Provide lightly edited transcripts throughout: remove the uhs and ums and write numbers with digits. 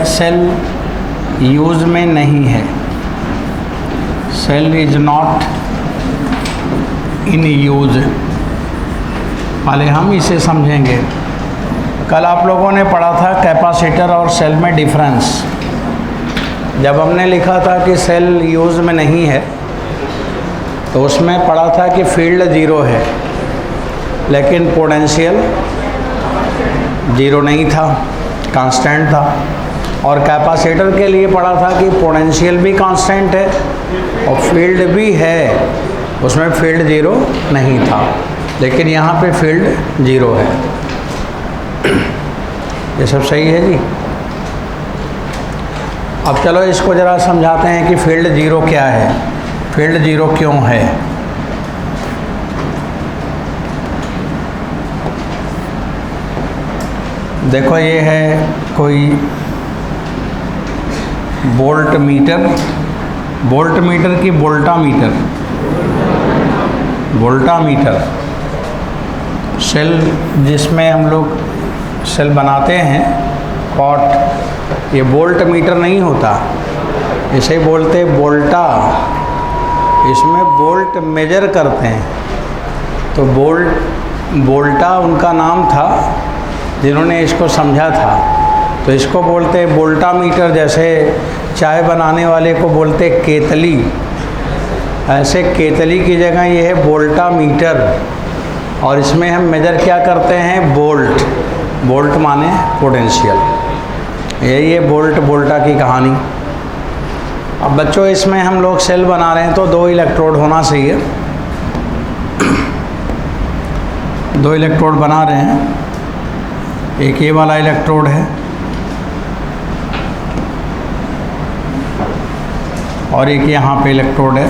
Cell use में नहीं है, cell is not in use. पहले हम इसे समझेंगे। कल आप लोगों ने पढ़ा था कैपेसिटर और सेल में डिफरेंस। जब हमने लिखा था कि सेल यूज़ में नहीं है तो उसमें पढ़ा था कि फील्ड ज़ीरो है, लेकिन पोटेंशियल ज़ीरो नहीं था, कांस्टेंट था। और कैपेसिटर के लिए पढ़ा था कि पोटेंशियल भी कांस्टेंट है और फील्ड भी है, उसमें फील्ड ज़ीरो नहीं था, लेकिन यहाँ पे फील्ड ज़ीरो है। ये सब सही है जी। अब चलो इसको ज़रा समझाते हैं कि फील्ड ज़ीरो क्या है, फील्ड ज़ीरो क्यों है। देखो ये है कोई वोल्ट मीटर, वोल्ट मीटर की वोल्टामीटर, वोल्टामीटर सेल जिसमें हम लोग सेल बनाते हैं पॉट, ये वोल्ट मीटर नहीं होता, इसे बोलते वोल्टा। इसमें वोल्ट मेजर करते हैं, तो वोल्टा उनका नाम था जिन्होंने इसको समझा था। तो इसको बोलते वोल्टामीटर। जैसे चाय बनाने वाले को बोलते केतली, ऐसे केतली की जगह ये है वोल्टामीटर। और इसमें हम मेजर क्या करते हैं, वोल्ट। वोल्ट माने पोटेंशियल। यही है वोल्ट वोल्टा की कहानी। अब बच्चों इसमें हम लोग सेल बना रहे हैं तो दो इलेक्ट्रोड होना चाहिए। दो इलेक्ट्रोड बना रहे हैं, एक ये वाला इलेक्ट्रोड है और एक यहाँ पे इलेक्ट्रोड है,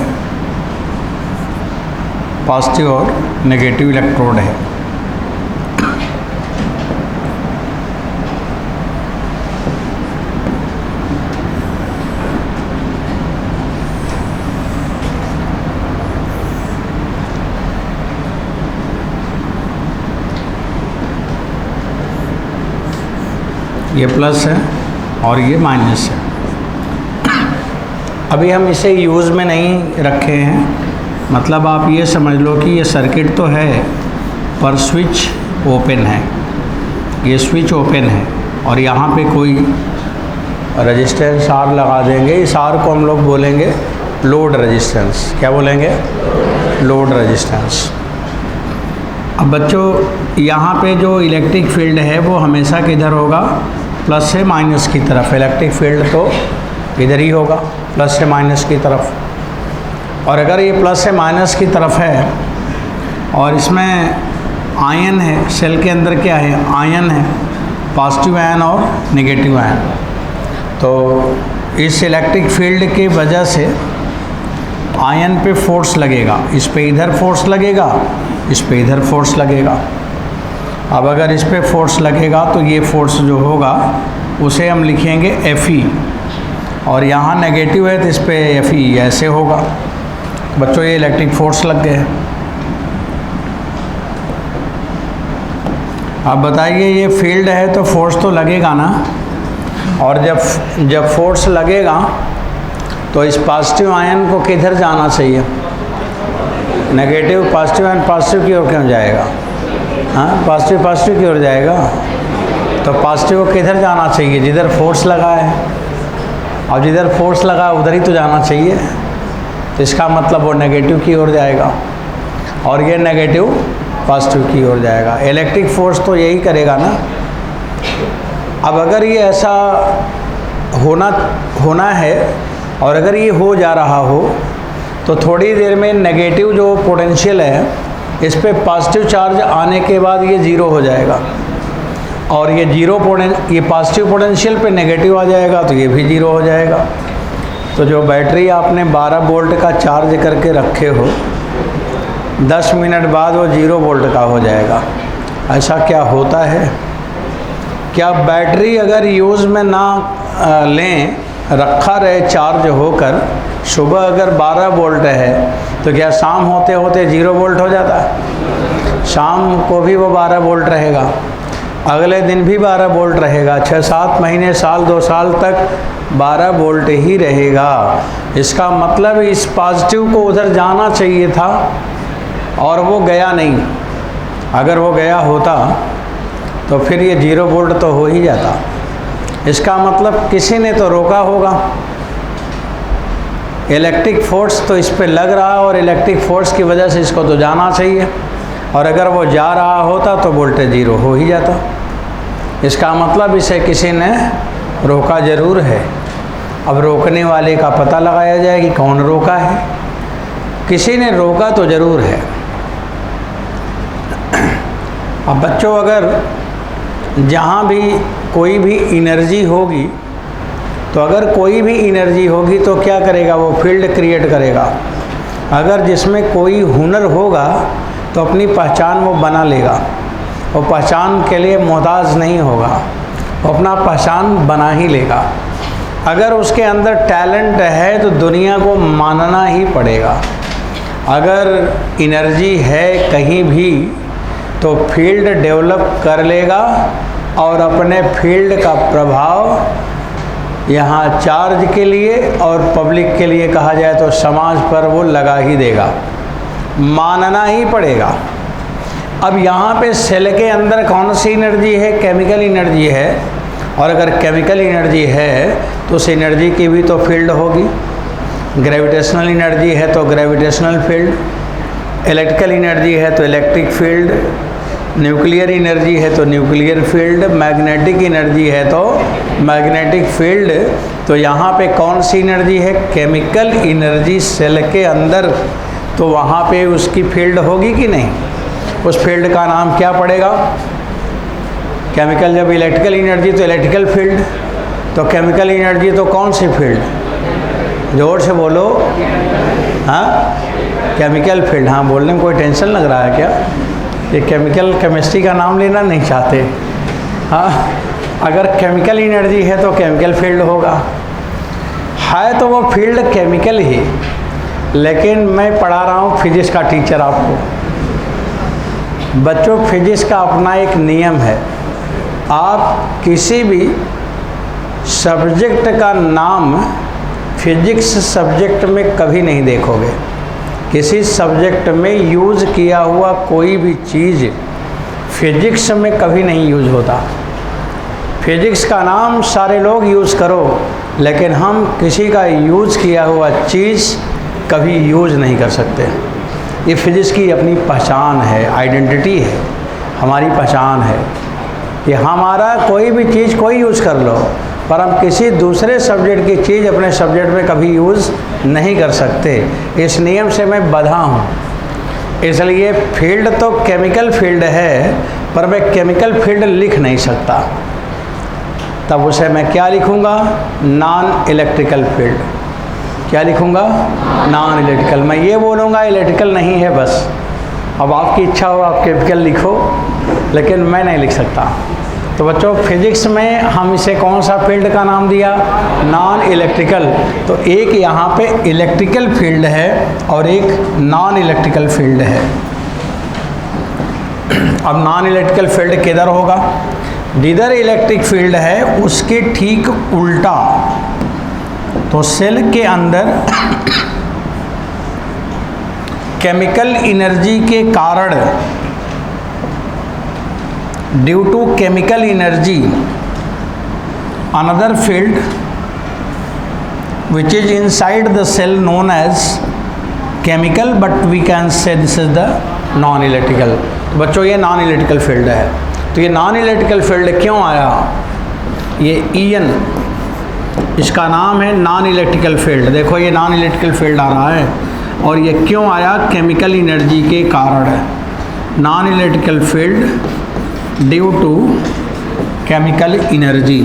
पॉजिटिव और नेगेटिव इलेक्ट्रोड है। ये प्लस है और ये माइनस है। अभी हम इसे यूज़ में नहीं रखे हैं, मतलब आप ये समझ लो कि ये सर्किट तो है पर स्विच ओपन है, ये स्विच ओपन है और यहाँ पे कोई रेजिस्टेंस आर लगा देंगे। इस आर को हम लोग बोलेंगे लोड रेजिस्टेंस। क्या बोलेंगे, लोड रेजिस्टेंस। अब बच्चों यहाँ पे जो इलेक्ट्रिक फील्ड है वो हमेशा किधर होगा, प्लस से माइनस की तरफ। इलेक्ट्रिक फील्ड तो इधर ही होगा, प्लस से माइनस की तरफ। और अगर ये प्लस से माइनस की तरफ है और इसमें आयन है, सेल के अंदर क्या है, आयन है, पॉजिटिव आयन और नेगेटिव आयन। तो इस इलेक्ट्रिक फील्ड की वजह से आयन पे फोर्स लगेगा, इस पे इधर फोर्स लगेगा, इस पे इधर फोर्स लगेगा। अब अगर इस पे फोर्स लगेगा तो ये फोर्स जो होगा उसे हम लिखेंगे Fe, और यहाँ नेगेटिव है तो इस पे Fe ऐसे होगा। बच्चों ये इलेक्ट्रिक फोर्स लग गए। अब बताइए ये फील्ड है तो फोर्स तो लगेगा ना, और जब फोर्स लगेगा तो इस पॉजिटिव आयन को किधर जाना चाहिए, नेगेटिव पॉजिटिव आयन पॉजिटिव की ओर क्यों जाएगा, हाँ पॉजिटिव पॉजिटिव की ओर जाएगा। तो पॉजिटिव को किधर जाना चाहिए, जिधर फोर्स लगा है, और जिधर फोर्स लगा है उधर ही तो जाना चाहिए। तो इसका मतलब वो नेगेटिव की ओर जाएगा और ये नेगेटिव पॉजिटिव की ओर जाएगा। इलेक्ट्रिक फोर्स तो यही करेगा ना। अब अगर ये ऐसा होना है और अगर ये हो जा रहा हो तो थोड़ी देर में नेगेटिव जो पोटेंशियल है इस पे पॉजिटिव चार्ज आने के बाद ये ज़ीरो हो जाएगा, और ये ये पॉजिटिव पोटेंशियल पे नेगेटिव आ जाएगा तो ये भी ज़ीरो हो जाएगा। तो जो बैटरी आपने 12 वोल्ट का चार्ज करके रखे हो, 10 मिनट बाद वो 0 वोल्ट का हो जाएगा। ऐसा क्या होता है, क्या बैटरी अगर यूज़ में ना लें, रखा रहे चार्ज होकर, सुबह अगर 12 वोल्ट है तो क्या शाम होते होते 0 वोल्ट हो जाता है? शाम को भी वो 12 वोल्ट रहेगा। अगले दिन भी 12 वोल्ट रहेगा, 6-7 महीने, साल 2 साल तक 12 वोल्ट ही रहेगा। इसका मतलब इस पॉजिटिव को उधर जाना चाहिए था और वो गया नहीं। अगर वो गया होता तो फिर ये 0 वोल्ट तो हो ही जाता। इसका मतलब किसी ने तो रोका होगा। इलेक्ट्रिक फोर्स तो इस पे लग रहा है और इलेक्ट्रिक फोर्स की वजह से इसको तो जाना चाहिए, और अगर वो जा रहा होता तो वोल्टेज 0 हो ही जाता। इसका मतलब इसे किसी ने रोका ज़रूर है। अब रोकने वाले का पता लगाया जाए कि कौन रोका है। किसी ने रोका तो ज़रूर है। अब बच्चों, अगर जहाँ भी कोई भी एनर्जी होगी, तो अगर कोई भी एनर्जी होगी तो क्या करेगा, वो फील्ड क्रिएट करेगा। अगर जिसमें कोई हुनर होगा तो अपनी पहचान वो बना लेगा, वो पहचान के लिए मोहताज नहीं होगा, वो अपना पहचान बना ही लेगा। अगर उसके अंदर टैलेंट है तो दुनिया को मानना ही पड़ेगा। अगर एनर्जी है कहीं भी तो फील्ड डेवलप कर लेगा और अपने फील्ड का प्रभाव यहाँ चार्ज के लिए और पब्लिक के लिए कहा जाए तो समाज पर वो लगा ही देगा, मानना ही पड़ेगा। अब यहाँ पे सेल के अंदर कौन सी एनर्जी है, केमिकल एनर्जी है, और अगर केमिकल एनर्जी है तो उस एनर्जी की भी तो फील्ड होगी। ग्रेविटेशनल एनर्जी है तो ग्रेविटेशनल फील्ड, इलेक्ट्रिकल एनर्जी है तो इलेक्ट्रिक फील्ड, न्यूक्लियर एनर्जी है तो न्यूक्लियर फील्ड, मैग्नेटिक एनर्जी है तो मैग्नेटिक फील्ड। तो यहाँ पे कौन सी एनर्जी है, केमिकल एनर्जी सेल के अंदर, तो वहाँ पे उसकी फील्ड होगी कि नहीं। उस फील्ड का नाम क्या पड़ेगा, केमिकल। जब इलेक्ट्रिकल एनर्जी तो इलेक्ट्रिकल फील्ड, तो केमिकल एनर्जी तो कौन सी फील्ड, जोर से बोलो। हाँ, केमिकल फील्ड। हाँ, बोलने में कोई टेंशन लग रहा है क्या, ये केमिकल केमिस्ट्री का नाम लेना नहीं चाहते। हाँ, अगर केमिकल एनर्जी है तो केमिकल फील्ड होगा, है तो वो फील्ड केमिकल ही। लेकिन मैं पढ़ा रहा हूँ फिजिक्स का टीचर आपको। बच्चों, फिजिक्स का अपना एक नियम है, आप किसी भी सब्जेक्ट का नाम फिजिक्स सब्जेक्ट में कभी नहीं देखोगे। किसी सब्जेक्ट में यूज़ किया हुआ कोई भी चीज़ फिजिक्स में कभी नहीं यूज़ होता। फिजिक्स का नाम सारे लोग यूज़ करो, लेकिन हम किसी का यूज़ किया हुआ चीज़ कभी यूज़ नहीं कर सकते। ये फिजिक्स की अपनी पहचान है, आइडेंटिटी है, हमारी पहचान है कि हमारा कोई भी चीज़ कोई यूज़ कर लो, पर हम किसी दूसरे सब्जेक्ट की चीज़ अपने सब्जेक्ट में कभी यूज़ नहीं कर सकते। इस नियम से मैं बंधा हूँ। इसलिए फील्ड तो केमिकल फील्ड है, पर मैं केमिकल फील्ड लिख नहीं सकता। तब उसे मैं क्या लिखूँगा, नॉन इलेक्ट्रिकल फील्ड। क्या लिखूँगा, नॉन इलेक्ट्रिकल। मैं ये बोलूँगा इलेक्ट्रिकल नहीं है बस। अब आपकी इच्छा हो आप केमिकल लिखो, लेकिन मैं नहीं लिख सकता। तो बच्चों, फिजिक्स में हम इसे कौन सा फील्ड का नाम दिया, नॉन इलेक्ट्रिकल। तो एक यहाँ पे इलेक्ट्रिकल फील्ड है और एक नॉन इलेक्ट्रिकल फील्ड है। अब नॉन इलेक्ट्रिकल फील्ड किधर होगा, जिधर इलेक्ट्रिक फील्ड है उसके ठीक उल्टा। तो सेल के अंदर केमिकल एनर्जी के कारण, due to chemical energy, another field which is inside the cell known as chemical, but we can say this is the non electrical। तो बच्चों, ये नॉन इलेक्ट्रिकल फील्ड है। तो ये नॉन इलेक्ट्रिकल फील्ड क्यों आया, ये EN इसका नाम है, नॉन इलेक्ट्रिकल फील्ड। देखो ये नॉन इलेक्ट्रिकल फील्ड आ रहा है, और ये क्यों आया, केमिकल एनर्जी के कारण है। Non electrical field due to chemical energy,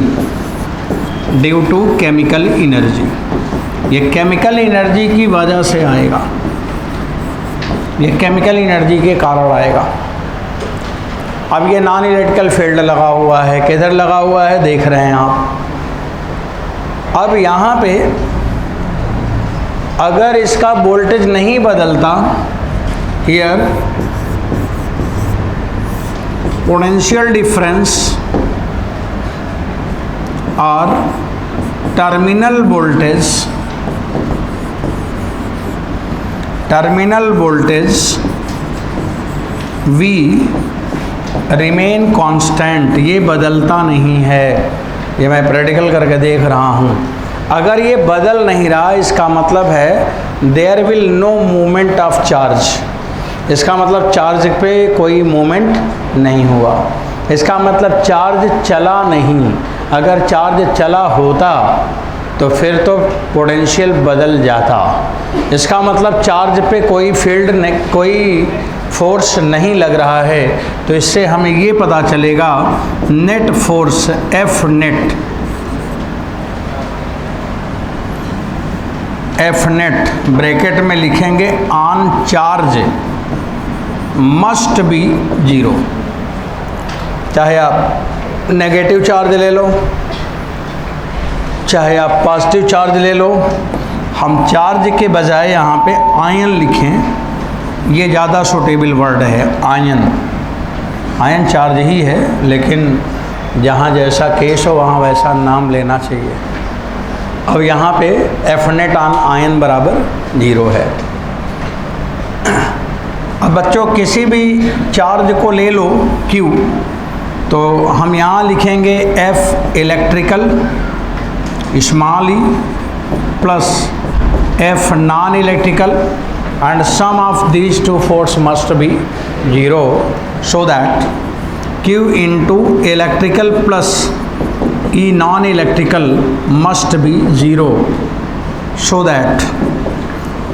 due to chemical energy. ये केमिकल एनर्जी की वजह से आएगा, ये केमिकल एनर्जी के कारण आएगा। अब ये नॉन इलेक्ट्रिकल फील्ड लगा हुआ है, किधर लगा हुआ है देख रहे हैं आप। अब यहाँ पे अगर इसका वोल्टेज नहीं बदलता, हियर पोटेंशियल डिफरेंस और terminal voltage V remain constant, ये बदलता नहीं है। ये मैं प्रैक्टिकल करके देख रहा हूँ। अगर ये बदल नहीं रहा, इसका मतलब है there will no movement of charge. इसका मतलब चार्ज पे कोई मूवमेंट नहीं हुआ। इसका मतलब चार्ज चला नहीं। अगर चार्ज चला होता तो फिर तो पोटेंशियल बदल जाता। इसका मतलब चार्ज पे कोई फील्ड कोई फोर्स नहीं लग रहा है। तो इससे हमें ये पता चलेगा net force F net bracket में लिखेंगे on charge must be zero. चाहे आप नेगेटिव चार्ज ले लो, चाहे आप पॉजिटिव चार्ज ले लो। हम चार्ज के बजाय यहाँ पे आयन लिखें, ये ज़्यादा सूटेबल वर्ड है। आयन चार्ज ही है, लेकिन जहाँ जैसा केस हो वहाँ वैसा नाम लेना चाहिए। अब यहाँ पे एफ नेट ऑन आयन बराबर 0 है। अब बच्चों किसी भी चार्ज को ले लो Q, तो हम यहाँ लिखेंगे F electrical small E plus F non electrical and sum of these two force must be 0, so that Q into electrical plus E non electrical must be 0, so that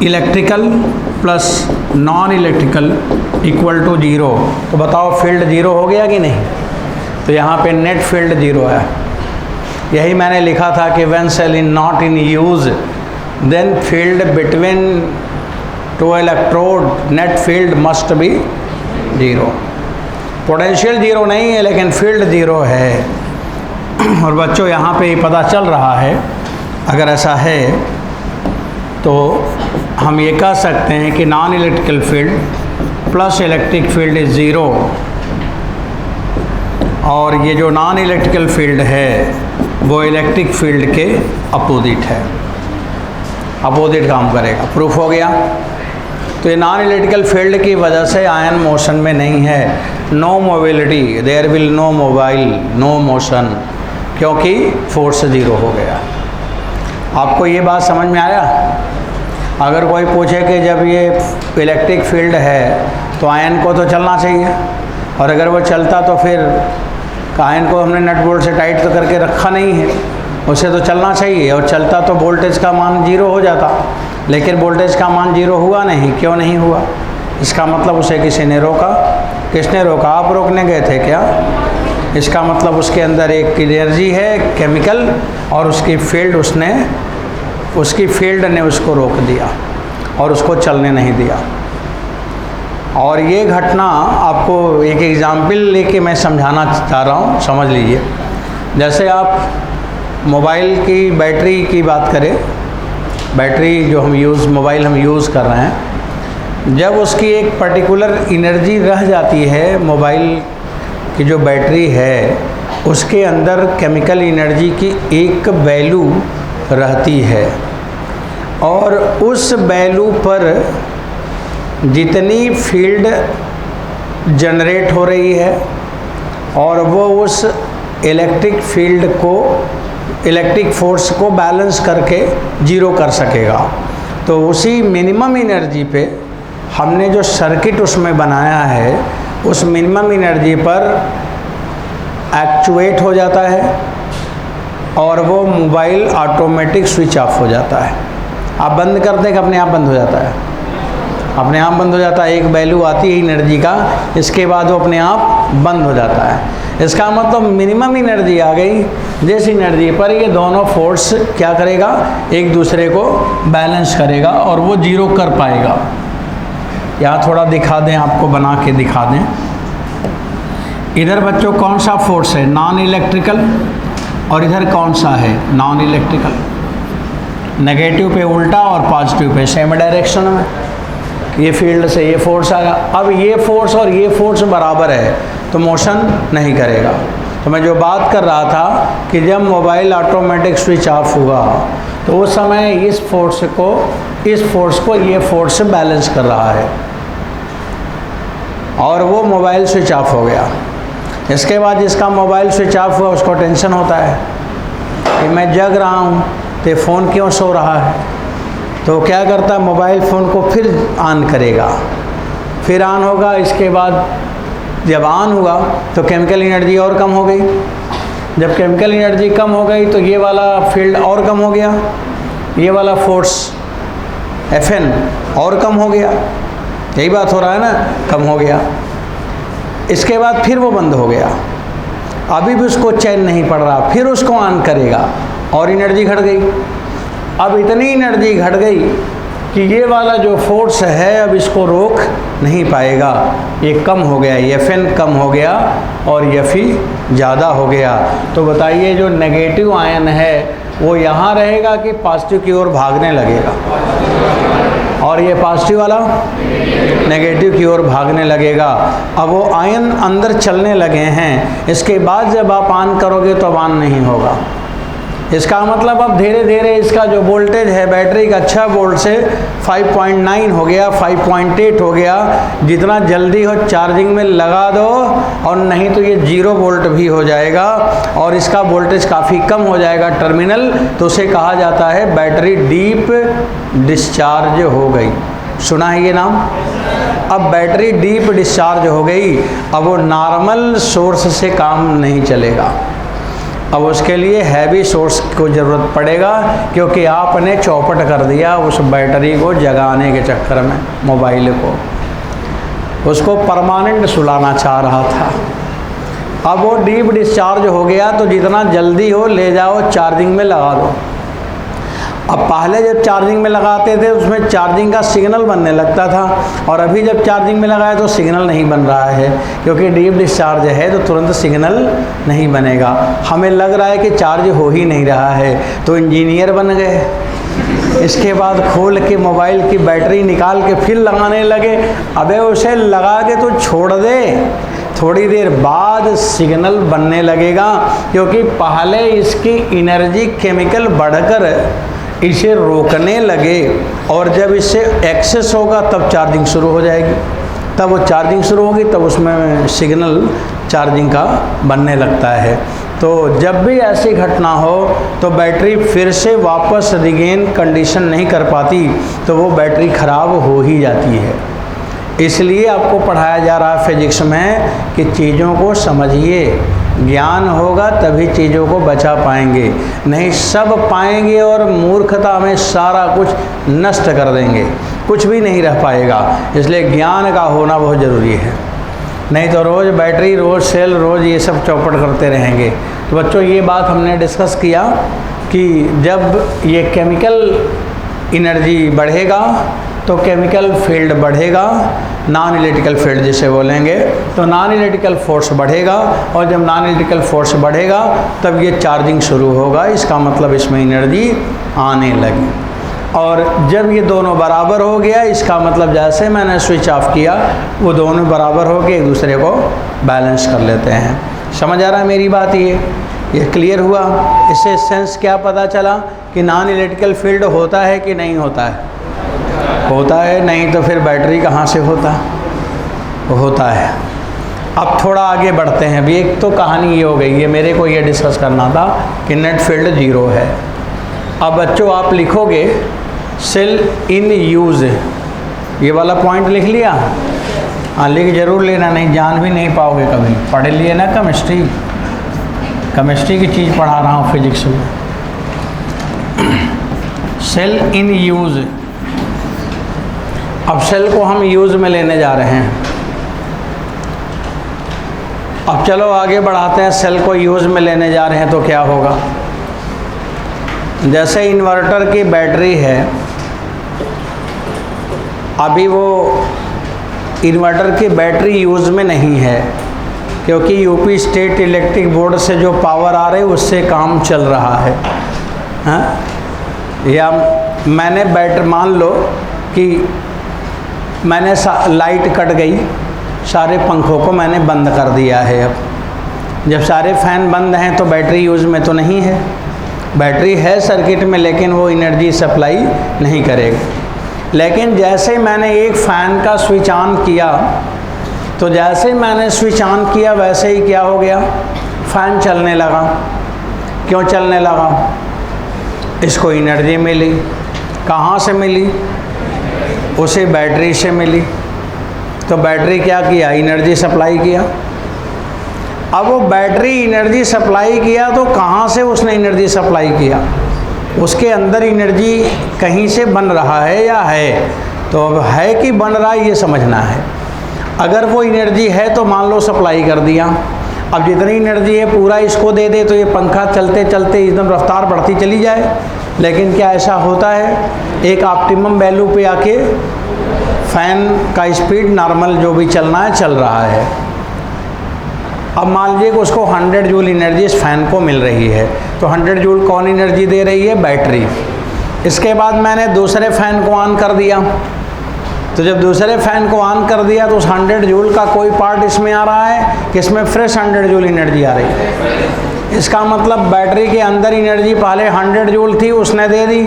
electrical plus non electrical equal to 0। तो बताओ field 0 हो गया कि नहीं? तो यहाँ पे net field 0 है। यही मैंने लिखा था कि when cell is not in use then field between two electrode net field must be 0। Potential 0 नहीं है, लेकिन फील्ड 0 है। और बच्चों यहाँ पे पता चल रहा है, अगर ऐसा है तो हम ये कह सकते हैं कि non electrical field plus electric field is 0, और ये जो नॉन इलेक्ट्रिकल फील्ड है वो इलेक्ट्रिक फील्ड के अपोजिट है, अपोजिट काम करेगा। प्रूफ हो गया। तो ये नॉन इलेक्ट्रिकल फील्ड की वजह से आयन मोशन में नहीं है। No mobility, there will no mobile, no motion, क्योंकि फोर्स 0 हो गया। आपको ये बात समझ में आया? अगर कोई पूछे कि जब ये इलेक्ट्रिक फील्ड है तो आयन को तो चलना चाहिए, और अगर वो चलता तो फिर आयन को हमने नट बोल्ट से टाइट तो करके रखा नहीं है, उसे तो चलना चाहिए, और चलता तो वोल्टेज का मान 0 हो जाता। लेकिन वोल्टेज का मान 0 हुआ नहीं। क्यों नहीं हुआ? इसका मतलब उसे किसी ने रोका। किसने रोका? आप रोकने गए थे क्या? इसका मतलब उसके अंदर एक एनर्जी है केमिकल, और उसकी फील्ड ने उसको रोक दिया और उसको चलने नहीं दिया। और ये घटना आपको एक एग्जाम्पल लेके मैं समझाना चाह रहा हूँ, समझ लीजिए। जैसे आप मोबाइल की बैटरी की बात करें, बैटरी जो मोबाइल हम यूज़ कर रहे हैं, जब उसकी एक पर्टिकुलर एनर्जी रह जाती है, मोबाइल की जो बैटरी है उसके अंदर केमिकल एनर्जी की एक वैल्यू रहती है, और उस वैल्यू पर जितनी फील्ड जनरेट हो रही है और वो उस इलेक्ट्रिक फील्ड को, इलेक्ट्रिक फोर्स को बैलेंस करके 0 कर सकेगा। तो उसी मिनिमम एनर्जी पे हमने जो सर्किट उसमें बनाया है, उस मिनिमम एनर्जी पर एक्चुएट हो जाता है और वो मोबाइल ऑटोमेटिक स्विच ऑफ हो जाता है। आप बंद कर दें कि अपने आप बंद हो जाता है? अपने आप बंद हो जाता है। एक वैल्यू आती है एनर्जी का, इसके बाद वो अपने आप बंद हो जाता है। इसका मतलब मिनिमम एनर्जी आ गई, जिस एनर्जी पर ये दोनों फोर्स क्या करेगा, एक दूसरे को बैलेंस करेगा और वो 0 कर पाएगा। यहाँ थोड़ा दिखा दें, आपको बना के दिखा दें। इधर बच्चों कौन सा फोर्स है? नॉन इलेक्ट्रिकल, और इधर कौन सा है? Non electrical. नेगेटिव पे उल्टा और पॉजिटिव पे सेम डायरेक्शन में। ये फील्ड से ये फोर्स आया, अब ये फोर्स और ये फोर्स बराबर है तो मोशन नहीं करेगा। तो मैं जो बात कर रहा था कि जब मोबाइल ऑटोमेटिक स्विच ऑफ हुआ तो उस समय इस फोर्स को ये फोर्स से बैलेंस कर रहा है और वो मोबाइल स्विच ऑफ हो गया। इसके बाद जिसका मोबाइल स्विच ऑफ हुआ उसको टेंशन होता है कि मैं जग रहा हूँ तो फ़ोन क्यों सो रहा है, तो क्या करता है मोबाइल फ़ोन को फिर ऑन करेगा, फिर ऑन होगा। इसके बाद जब ऑन हुआ तो केमिकल एनर्जी और कम हो गई, जब केमिकल एनर्जी कम हो गई तो ये वाला फील्ड और कम हो गया, ये वाला फोर्स Fn और कम हो गया, यही बात हो रहा है ना, कम हो गया। इसके बाद फिर वो बंद हो गया, अभी भी उसको चैन नहीं पड़ रहा, फिर उसको ऑन करेगा और एनर्जी घट गई। अब इतनी एनर्जी घट गई कि ये वाला जो फोर्स है अब इसको रोक नहीं पाएगा, ये कम हो गया, Fn कम हो गया और Fe ज़्यादा हो गया। तो बताइए जो नेगेटिव आयन है वो यहाँ रहेगा कि पॉजिटिव की ओर भागने लगेगा, और ये पॉजिटिव वाला नेगेटिव की ओर भागने लगेगा। अब वो आयन अंदर चलने लगे हैं, इसके बाद जब आप ऑन करोगे तो ऑन नहीं होगा। इसका मतलब अब धीरे धीरे इसका जो वोल्टेज है बैटरी का 6 वोल्ट से 5.9 हो गया, 5.8 हो गया। जितना जल्दी हो चार्जिंग में लगा दो, और नहीं तो ये 0 वोल्ट भी हो जाएगा और इसका वोल्टेज काफ़ी कम हो जाएगा टर्मिनल, तो उसे कहा जाता है बैटरी डीप डिस्चार्ज हो गई। सुना है ये नाम? अब बैटरी डीप डिस्चार्ज हो गई, अब वो नॉर्मल सोर्स से काम नहीं चलेगा, अब उसके लिए हैवी सोर्स को ज़रूरत पड़ेगा, क्योंकि आपने चौपट कर दिया उस बैटरी को जगाने के चक्कर में। मोबाइल को उसको परमानेंट सुलाना चाह रहा था, अब वो डीप डिस्चार्ज हो गया, तो जितना जल्दी हो ले जाओ चार्जिंग में लगा दो। अब पहले जब चार्जिंग में लगाते थे उसमें चार्जिंग का सिग्नल बनने लगता था, और अभी जब चार्जिंग में लगाए तो सिग्नल नहीं बन रहा है, क्योंकि डीप डिस्चार्ज है तो तुरंत सिग्नल नहीं बनेगा। हमें लग रहा है कि चार्ज हो ही नहीं रहा है, तो इंजीनियर बन गए। इसके बाद खोल के मोबाइल की बैटरी निकाल के फिर लगाने लगे। अबे उसे लगा के तो छोड़ दे, थोड़ी देर बाद सिग्नल बनने लगेगा, क्योंकि पहले इसकी एनर्जी केमिकल बढ़कर इसे रोकने लगे, और जब इससे एक्सेस होगा तब चार्जिंग शुरू हो जाएगी, तब वो चार्जिंग शुरू होगी, तब उसमें सिग्नल चार्जिंग का बनने लगता है। तो जब भी ऐसी घटना हो तो बैटरी फिर से वापस रिगेन कंडीशन नहीं कर पाती, तो वो बैटरी ख़राब हो ही जाती है। इसलिए आपको पढ़ाया जा रहा है फिजिक्स में कि चीज़ों को समझिए, ज्ञान होगा तभी चीज़ों को बचा पाएंगे, नहीं सब पाएंगे और मूर्खता में सारा कुछ नष्ट कर देंगे, कुछ भी नहीं रह पाएगा। इसलिए ज्ञान का होना बहुत ज़रूरी है, नहीं तो रोज़ बैटरी, रोज़ सेल, रोज़ ये सब चौपट करते रहेंगे। तो बच्चों ये बात हमने डिस्कस किया कि जब ये केमिकल एनर्जी बढ़ेगा तो केमिकल फील्ड बढ़ेगा, नॉन इलेक्ट्रिकल फील्ड जिसे बोलेंगे, तो नॉन इलेक्ट्रिकल फोर्स बढ़ेगा, और जब नॉन इलेक्ट्रिकल फोर्स बढ़ेगा तब ये चार्जिंग शुरू होगा, इसका मतलब इसमें एनर्जी आने लगी। और जब ये दोनों बराबर हो गया, इसका मतलब जैसे मैंने स्विच ऑफ किया वो दोनों बराबर हो के एक दूसरे को बैलेंस कर लेते हैं। समझ आ रहा है मेरी बात? ये क्लियर हुआ? इससे सेंस क्या पता चला कि नॉन इलेक्ट्रिकल फील्ड होता है कि नहीं होता है? होता है, नहीं तो फिर बैटरी कहाँ से होता है। अब थोड़ा आगे बढ़ते हैं। अभी एक तो कहानी ये हो गई है, मेरे को ये डिस्कस करना था कि नेट फील्ड 0 है। अब बच्चों आप लिखोगे सेल इन यूज़, ये वाला पॉइंट लिख लिया? हाँ, लिख जरूर लेना, नहीं जान भी नहीं पाओगे कभी। पढ़ लिए ना केमिस्ट्री की चीज़ पढ़ा रहा हूँ फिजिक्स में। सेल इन यूज़, अब सेल को हम यूज़ में लेने जा रहे हैं। अब चलो आगे बढ़ाते हैं, सेल को यूज़ में लेने जा रहे हैं तो क्या होगा। जैसे इन्वर्टर की बैटरी है, अभी वो इन्वर्टर की बैटरी यूज़ में नहीं है, क्योंकि यूपी स्टेट इलेक्ट्रिक बोर्ड से जो पावर आ रही है उससे काम चल रहा है। हाँ, या मैंने बैटरी, मान लो कि मैंने लाइट कट गई, सारे पंखों को मैंने बंद कर दिया है। अब जब सारे फ़ैन बंद हैं तो बैटरी यूज़ में तो नहीं है, बैटरी है सर्किट में लेकिन वो एनर्जी सप्लाई नहीं करेगा। लेकिन जैसे मैंने एक फ़ैन का स्विच ऑन किया तो जैसे मैंने स्विच ऑन किया वैसे ही क्या हो गया, फ़ैन चलने लगा। क्यों चलने लगा? इसको एनर्जी मिली। कहाँ से मिली? उसे बैटरी से मिली। तो बैटरी क्या किया? एनर्जी सप्लाई किया। अब वो बैटरी एनर्जी सप्लाई किया तो कहाँ से उसने एनर्जी सप्लाई किया? उसके अंदर एनर्जी कहीं से बन रहा है या है? तो अब है कि बन रहा है ये समझना है। अगर वो एनर्जी है तो मान लो सप्लाई कर दिया, अब जितनी एनर्जी है पूरा इसको दे दे तो ये पंखा चलते चलते एकदम रफ्तार बढ़ती चली जाए। लेकिन क्या ऐसा होता है? एक ऑप्टिमम वैल्यू पे आके फ़ैन का स्पीड नॉर्मल जो भी चलना है चल रहा है। अब मान लीजिए कि उसको 100 जूल एनर्जी इस फ़ैन को मिल रही है, तो 100 जूल कौन एनर्जी दे रही है? बैटरी। इसके बाद मैंने दूसरे फ़ैन को ऑन कर दिया, तो जब दूसरे फ़ैन को ऑन कर दिया तो उस 100 जूल का कोई पार्ट इसमें आ रहा है कि इसमें फ्रेश 100 जूल एनर्जी आ रही है। इसका मतलब बैटरी के अंदर एनर्जी पहले 100 जूल थी उसने दे दी,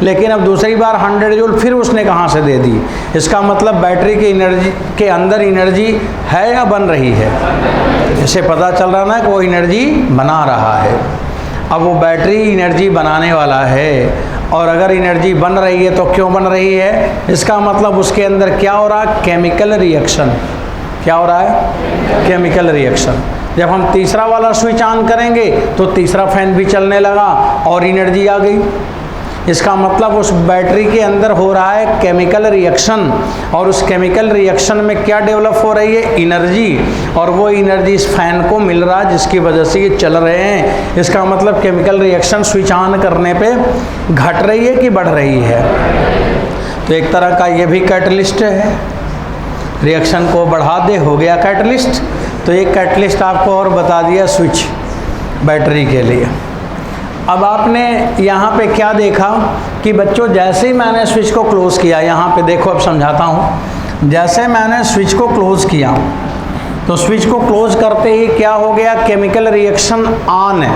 लेकिन अब दूसरी बार 100 जूल फिर उसने कहाँ से दे दी? इसका मतलब बैटरी के एनर्जी के अंदर एनर्जी है या बन रही है? इससे पता चल रहा ना कि वो एनर्जी बना रहा है। अब वो बैटरी एनर्जी बनाने वाला है, और अगर एनर्जी बन रही है तो क्यों बन रही है? इसका मतलब उसके अंदर क्या हो रहा है? Chemical reaction. क्या हो रहा है? Chemical reaction. जब हम तीसरा वाला स्विच ऑन करेंगे तो तीसरा फ़ैन भी चलने लगा और एनर्जी आ गई। इसका मतलब उस बैटरी के अंदर हो रहा है केमिकल रिएक्शन, और उस केमिकल रिएक्शन में क्या डेवलप हो रही है? एनर्जी। और वो एनर्जी इस फ़ैन को मिल रहा है जिसकी वजह से ये चल रहे हैं। इसका मतलब केमिकल रिएक्शन स्विच ऑन करने पे घट रही है कि बढ़ रही है? तो एक तरह का ये भी कैटलिस्ट है, रिएक्शन को बढ़ा दे, हो गया कैटलिस्ट। तो एक कैटलिस्ट आपको और बता दिया स्विच बैटरी के लिए। अब आपने यहाँ पे क्या देखा कि बच्चों जैसे ही मैंने स्विच को क्लोज़ किया, यहाँ पे देखो अब समझाता हूँ। जैसे मैंने स्विच को क्लोज़ किया तो स्विच को क्लोज़ करते ही क्या हो गया? केमिकल रिएक्शन ऑन है।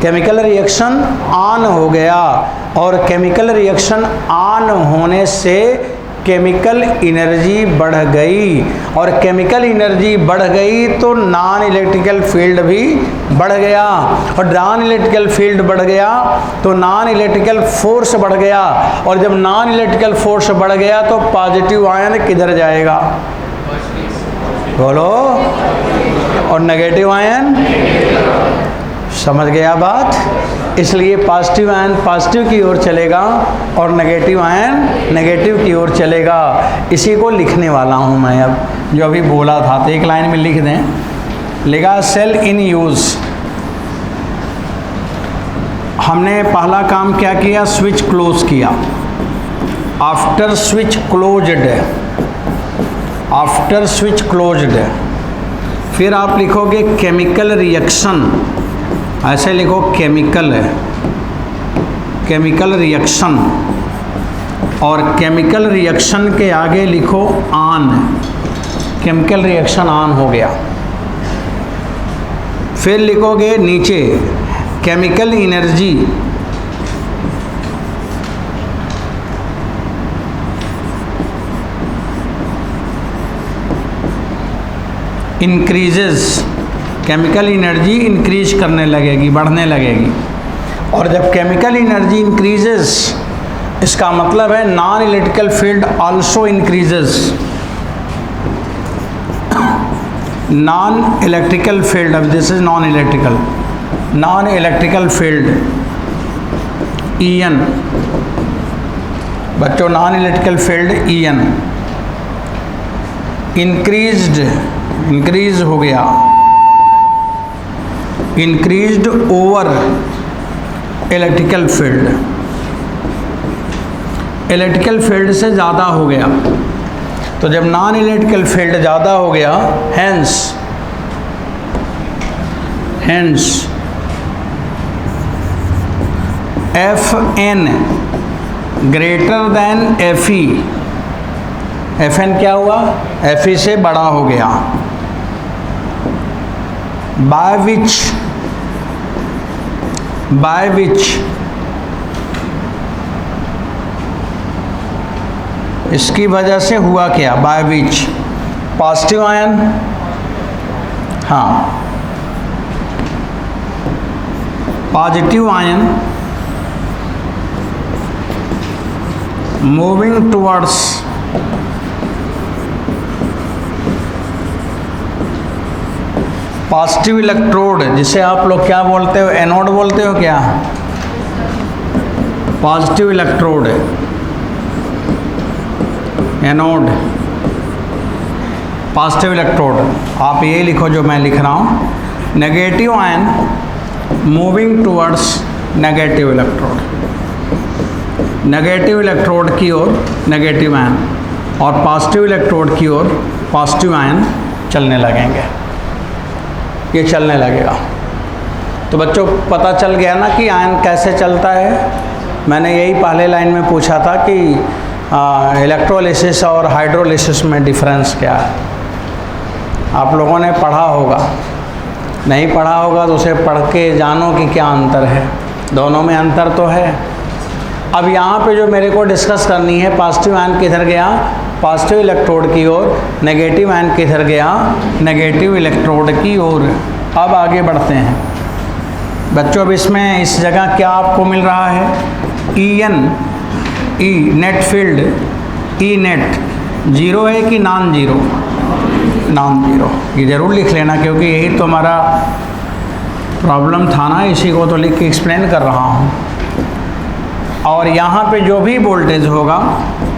केमिकल रिएक्शन ऑन हो गया, और केमिकल रिएक्शन ऑन होने से केमिकल एनर्जी बढ़ गई, और केमिकल एनर्जी बढ़ गई तो नॉन इलेक्ट्रिकल फील्ड भी बढ़ गया, और नॉन इलेक्ट्रिकल फील्ड बढ़ गया तो नॉन इलेक्ट्रिकल फोर्स बढ़ गया, और जब नॉन इलेक्ट्रिकल फोर्स बढ़ गया तो पॉजिटिव आयन किधर जाएगा? बोलो। और नेगेटिव आयन? समझ गया बात? इसलिए पॉजिटिव आयन पॉजिटिव की ओर चलेगा और नेगेटिव आयन नेगेटिव की ओर चलेगा। इसी को लिखने वाला हूँ मैं अब, जो अभी बोला था, तो एक लाइन में लिख दें। लिखा सेल इन यूज़। हमने पहला काम क्या किया? स्विच क्लोज किया। After switch closed, after switch closed, फिर आप लिखोगे केमिकल रिएक्शन। ऐसे लिखो केमिकल है, केमिकल रिएक्शन, और केमिकल रिएक्शन के आगे लिखो ऑन। केमिकल रिएक्शन ऑन हो गया। फिर लिखोगे नीचे chemical energy, increases. Chemical energy increase करने लगेगी, बढ़ने लगेगी। और जब केमिकल एनर्जी इंक्रीजेस, इसका मतलब है non electrical field also increases. Non electrical field, अब this is non electrical, non electrical field EN। बच्चों non electrical field EN increased, increase हो गया, increased over electrical field, electrical field से ज़्यादा हो गया। तो जब नॉन इलेक्ट्रिकल फील्ड ज़्यादा हो गया, hence FN greater than FE, Fn क्या हुआ, Fe से बड़ा हो गया, बाय विच इसकी वजह से हुआ क्या, बाय विच पॉजिटिव आयन, हाँ positive ion moving towards positive electrode, जिसे आप लोग क्या बोलते हो, एनोड बोलते हो क्या, positive electrode anode, positive electrode, आप ये लिखो जो मैं लिख रहा हूँ, negative ion moving towards negative electrode, negative electrode की ओर नेगेटिव आयन और पॉजिटिव इलेक्ट्रोड की ओर पॉजिटिव आयन चलने लगेंगे, ये चलने लगेगा। तो बच्चों पता चल गया ना कि आयन कैसे चलता है। मैंने यही पहले लाइन में पूछा था कि इलेक्ट्रोलिसिस और हाइड्रोलिसिस में डिफरेंस क्या है। आप लोगों ने पढ़ा होगा, नहीं पढ़ा होगा तो उसे पढ़ के जानो कि क्या अंतर है, दोनों में अंतर तो है। अब यहाँ पे जो मेरे को डिस्कस करनी है, पॉजिटिव आयन किधर गया, पॉजिटिव इलेक्ट्रोड की ओर, नेगेटिव आयन किधर गया, नेगेटिव इलेक्ट्रोड की ओर। अब आगे बढ़ते हैं बच्चों। अब इसमें इस जगह क्या आपको मिल रहा है, E net field, E net zero है कि नॉन जीरो, नॉन जीरो, ये ज़रूर लिख लेना क्योंकि यही तो हमारा प्रॉब्लम था ना, इसी को तो लिख के एक्सप्लेन कर रहा हूँ। और यहाँ पे जो भी वोल्टेज होगा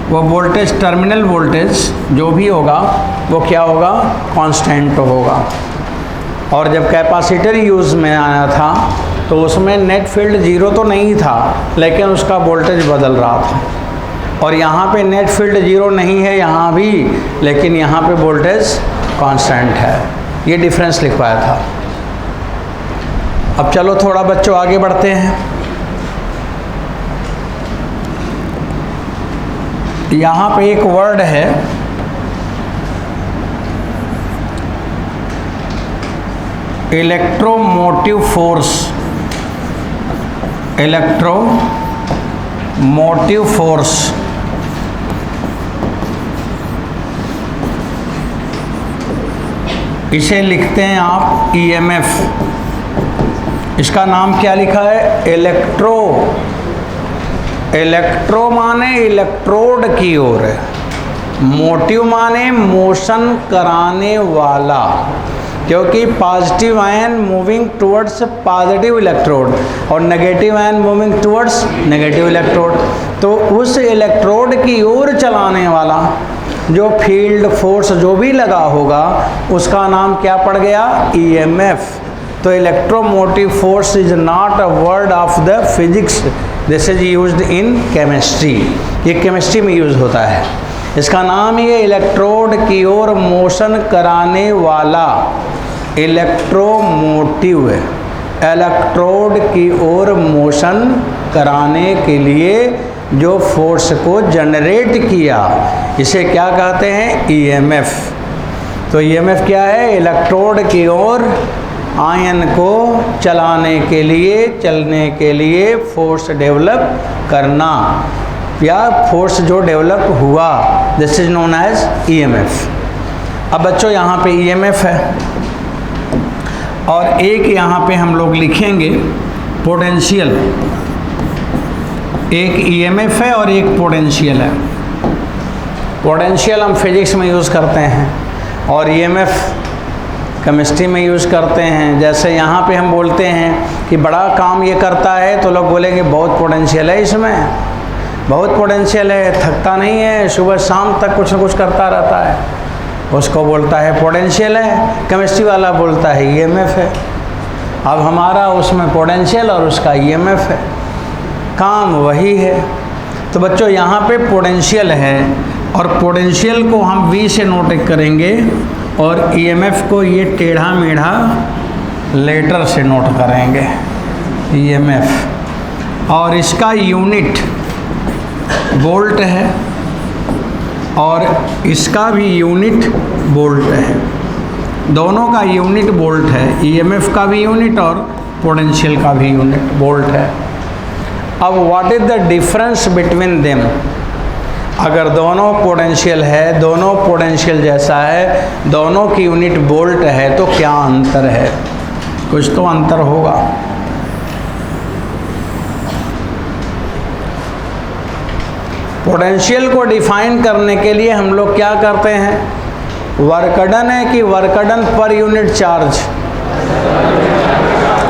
वो वोल्टेज, टर्मिनल वोल्टेज जो भी होगा वो क्या होगा, कांस्टेंट होगा। और जब कैपेसिटर यूज़ में आया था तो उसमें नेट फील्ड जीरो तो नहीं था, लेकिन उसका वोल्टेज बदल रहा था। और यहाँ पे नेट फील्ड जीरो नहीं है यहाँ भी, लेकिन यहाँ पे वोल्टेज कांस्टेंट है। ये डिफरेंस लिखवाया था। अब चलो थोड़ा बच्चों आगे बढ़ते हैं। यहाँ पे एक वर्ड है इलेक्ट्रोमोटिव फोर्स, इलेक्ट्रोमोटिव फोर्स। इसे लिखते हैं आप ईएमएफ। इसका नाम क्या लिखा है, इलेक्ट्रो माने इलेक्ट्रोड की ओर, मोटिव माने मोशन कराने वाला, क्योंकि positive ion moving towards positive electrode और negative ion moving towards negative electrode. तो उस इलेक्ट्रोड की ओर चलाने वाला जो फील्ड फोर्स जो भी लगा होगा उसका नाम क्या पड़ गया, ईएमएफ। तो electromotive force is not a word of the physics, this is used in chemistry. ये केमिस्ट्री में यूज होता है। इसका नाम ये इलेक्ट्रोड की ओर मोशन कराने वाला, इलेक्ट्रोमोटिव, इलेक्ट्रोड की ओर मोशन कराने के लिए जो फोर्स को जनरेट किया, इसे क्या कहते हैं, ईएमएफ। तो ईएमएफ क्या है, इलेक्ट्रोड की ओर आयन को चलाने के लिए, चलने के लिए फोर्स डेवलप करना, या फोर्स जो डेवलप हुआ, this is known as EMF. अब बच्चों यहाँ पे ईएमएफ है और एक यहाँ पे हम लोग लिखेंगे पोटेंशियल। एक ईएमएफ है और एक पोटेंशियल है। पोटेंशियल हम फिजिक्स में यूज़ करते हैं और ईएमएफ केमिस्ट्री में यूज़ करते हैं। जैसे यहाँ पे हम बोलते हैं कि बड़ा काम ये करता है तो लोग बोलेंगे बहुत पोटेंशियल है इसमें, बहुत पोटेंशियल है, थकता नहीं है, सुबह शाम तक कुछ न कुछ करता रहता है, उसको बोलता है पोटेंशियल है। केमिस्ट्री वाला बोलता है ईएमएफ है। अब हमारा उसमें पोटेंशियल और उसका ईएमएफ है, काम वही है। तो बच्चों यहाँ पे पोटेंशियल है और पोटेंशियल को हम V से नोट करेंगे और ईएमएफ को ये टेढ़ा मेढ़ा लेटर से नोट करेंगे, ईएमएफ। और इसका यूनिट वोल्ट है और इसका भी यूनिट वोल्ट है, दोनों का यूनिट वोल्ट है, ईएमएफ का भी यूनिट और पोटेंशियल का भी यूनिट वोल्ट है। अब what is the difference between them, अगर दोनों पोटेंशियल है, दोनों पोटेंशियल जैसा है, दोनों की यूनिट वोल्ट है, तो क्या अंतर है? कुछ तो अंतर होगा। पोटेंशियल को डिफाइन करने के लिए हम लोग क्या करते हैं? वर्कडन है कि work done per unit charge?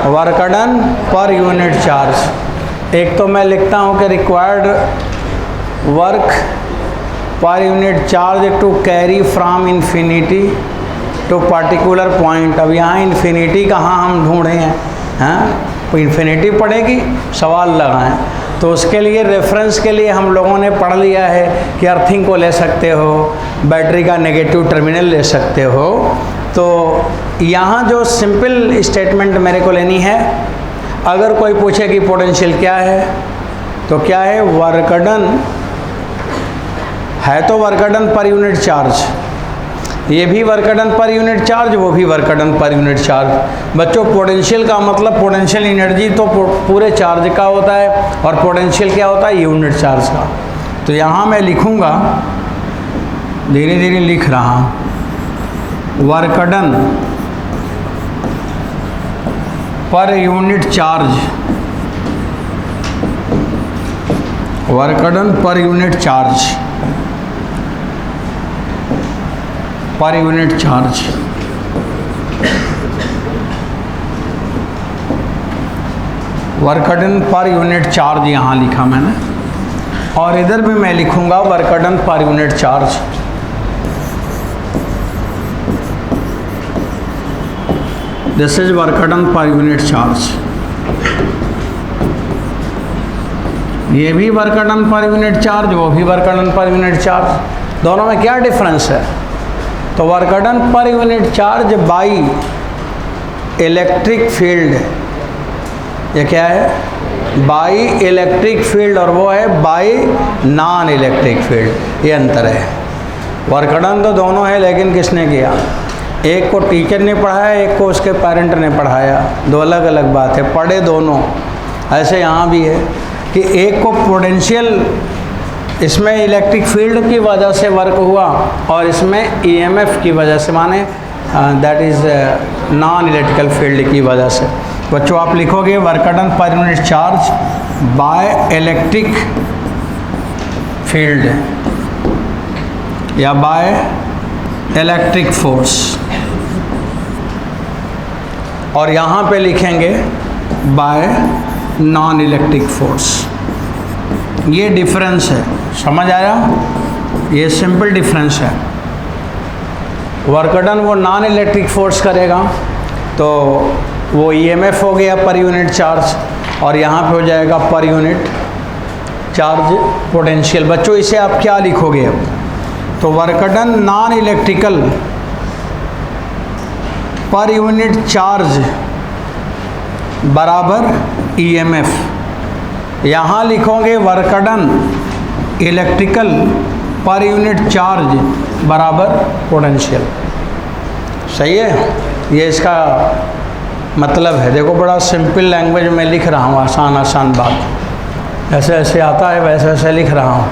Work done per unit charge. एक तो मैं लिखता हूँ कि required work per unit charge to carry from infinity to particular point. अब यहाँ इन्फिनिटी कहाँ हम ढूंढे हैं? तो इन्फिनिटी पड़ेगी, सवाल लगाएं। तो उसके लिए रेफरेंस के लिए हम लोगों ने पढ़ लिया है कि अर्थिंग को ले सकते हो, बैटरी का नेगेटिव टर्मिनल ले सकते हो। तो यहाँ जो सिंपल स्टेटमेंट मेरे को लेनी है, अगर कोई पूछे कि पोटेंशियल क्या है, तो क्या है? वर्कडन है, तो वर्कडन पर यूनिट चार्ज, ये भी वर्कडन पर यूनिट चार्ज, वो भी वर्कडन पर यूनिट चार्ज। बच्चों पोटेंशियल का मतलब पोटेंशियल एनर्जी तो पूरे चार्ज का होता है, और पोटेंशियल क्या होता है? यूनिट चार्ज का। तो यहाँ मैं लिखूँगा, धीरे धीरे लिख रहा हूँ, work done per unit charge, work done per unit charge, पर unit charge. Work done per unit charge यहाँ लिखा मैंने, और इधर भी मैं लिखूँगा work done per unit charge. This is work done per unit charge. ये भी वर्कडन पर यूनिट चार्ज, वो भी वर्कडन पर यूनिट चार्ज। दोनों में क्या डिफरेंस है? तो work done per unit charge by electric field, ये क्या है? बाई इलेक्ट्रिक फील्ड, और वो है बाई नॉन इलेक्ट्रिक फील्ड। ये अंतर है। वर्कडन तो दोनों है, लेकिन किसने किया? एक को टीचर ने पढ़ाया, एक को उसके पेरेंट ने पढ़ाया, दो अलग अलग बात है, पढ़े दोनों। ऐसे यहाँ भी है कि एक को पोटेंशियल, इसमें इलेक्ट्रिक फील्ड की वजह से वर्क हुआ, और इसमें ईएमएफ की वजह से, माने that is non electrical field की वजह से। बच्चों आप लिखोगे work done per unit charge by electric field या बाय इलेक्ट्रिक फोर्स, और यहाँ पे लिखेंगे बाय नॉन इलेक्ट्रिक फोर्स। ये डिफरेंस है, समझ आया? ये सिंपल डिफरेंस है। वर्कडन वो नॉन इलेक्ट्रिक फोर्स करेगा, तो वो ईएमएफ हो गया पर यूनिट चार्ज, और यहाँ पे हो जाएगा पर यूनिट चार्ज पोटेंशियल। बच्चों इसे आप क्या लिखोगे अब? तो वर्कडन नॉन इलेक्ट्रिकल पर यूनिट चार्ज बराबर ईएमएफ। यहाँ लिखोगे वर्कडन इलेक्ट्रिकल पर यूनिट चार्ज बराबर पोटेंशियल। सही है? ये इसका मतलब है। देखो बड़ा सिंपल लैंग्वेज में लिख रहा हूँ, आसान आसान बात, ऐसे ऐसे आता है वैसे वैसे लिख रहा हूँ।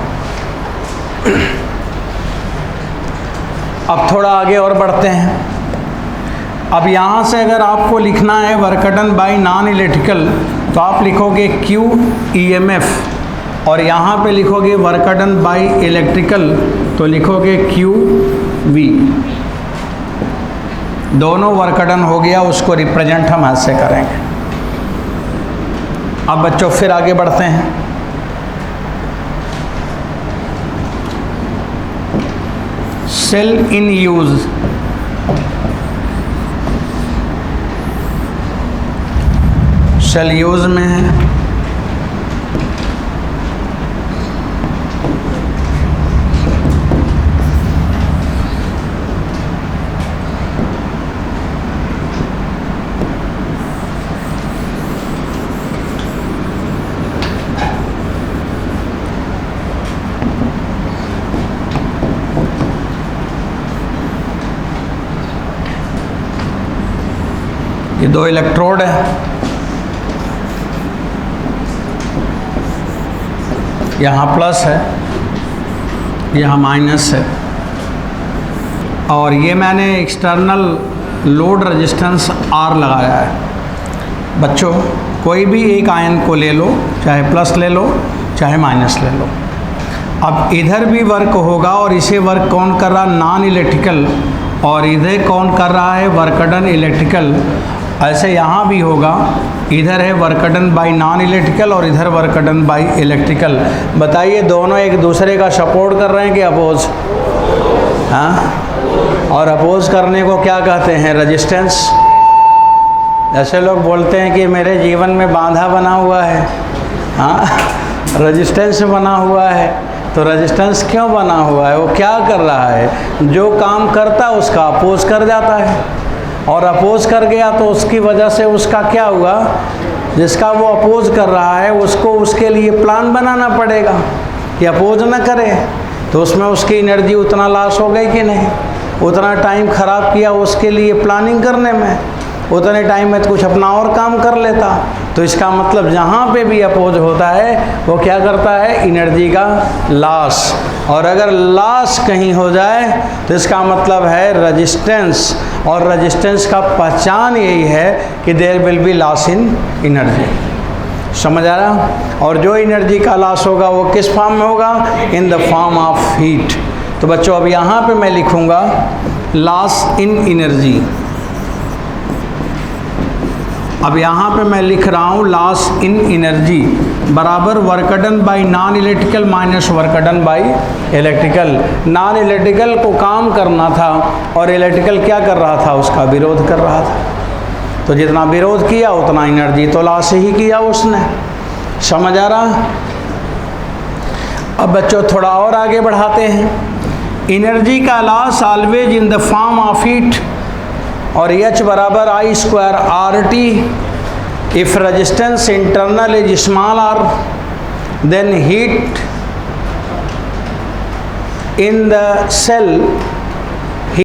अब थोड़ा आगे और बढ़ते हैं। अब यहाँ से अगर आपको लिखना है वर्कडन बाई नॉन इलेक्ट्रिकल, तो आप लिखोगे क्यू ईएमएफ, और यहाँ पे लिखोगे वर्कडन बाई इलेक्ट्रिकल, तो लिखोगे क्यू वी। दोनों वर्कडन हो गया, उसको रिप्रेजेंट हम हाथ से करेंगे। अब बच्चों फिर आगे बढ़ते हैं। Cell in use, cell use में है। ये 2 इलेक्ट्रोड है, यहाँ प्लस है, यहाँ माइनस है, और ये मैंने एक्सटर्नल लोड रेजिस्टेंस R लगाया है। बच्चों कोई भी एक आयन को ले लो, चाहे प्लस ले लो चाहे माइनस ले लो, अब इधर भी वर्क होगा और इसे वर्क कौन कर रहा, नॉन इलेक्ट्रिकल, और इधर कौन कर रहा है, वर्क डन इलेक्ट्रिकल। ऐसे यहाँ भी होगा, इधर है work done by non electrical और इधर वर्क डन बाई इलेक्ट्रिकल। बताइए दोनों एक दूसरे का सपोर्ट कर रहे हैं कि अपोज? हाँ, और अपोज करने को क्या कहते हैं, रेजिस्टेंस। ऐसे लोग बोलते हैं कि मेरे जीवन में बाधा बना हुआ है, हाँ, रेजिस्टेंस बना हुआ है। तो रेजिस्टेंस क्यों बना हुआ है, वो क्या कर रहा है, जो काम करता है उसका अपोज कर जाता है, और अपोज कर गया तो उसकी वजह से उसका क्या हुआ, जिसका वो अपोज कर रहा है उसको उसके लिए प्लान बनाना पड़ेगा कि अपोज ना करे। तो उसमें उसकी एनर्जी उतना लॉस हो गई कि नहीं, उतना टाइम ख़राब किया उसके लिए प्लानिंग करने में, उतने टाइम में तो कुछ अपना और काम कर लेता। तो इसका मतलब जहाँ पे भी अपोज होता है वो क्या करता है, एनर्जी का लॉस। और अगर लॉस कहीं हो जाए तो इसका मतलब है रेजिस्टेंस, और रेजिस्टेंस का पहचान यही है कि there will be loss in energy. समझ आ रहा? और जो एनर्जी का लॉस होगा वो किस फॉर्म में होगा, इन द फॉर्म ऑफ हीट। तो बच्चों अब यहाँ पे मैं लिखूँगा लॉस इन एनर्जी। अब यहाँ पे मैं लिख रहा हूँ लॉस इन एनर्जी बराबर work done by non electrical minus work done by electrical. Non electrical को काम करना था और इलेक्ट्रिकल क्या कर रहा था, उसका विरोध कर रहा था। तो जितना विरोध किया उतना एनर्जी तो लॉस ही किया उसने। समझ आ रहा? अब बच्चों थोड़ा और आगे बढ़ाते हैं। एनर्जी का loss always in the form of heat, और H बराबर I square RT। If resistance internal is small r, then heat in the cell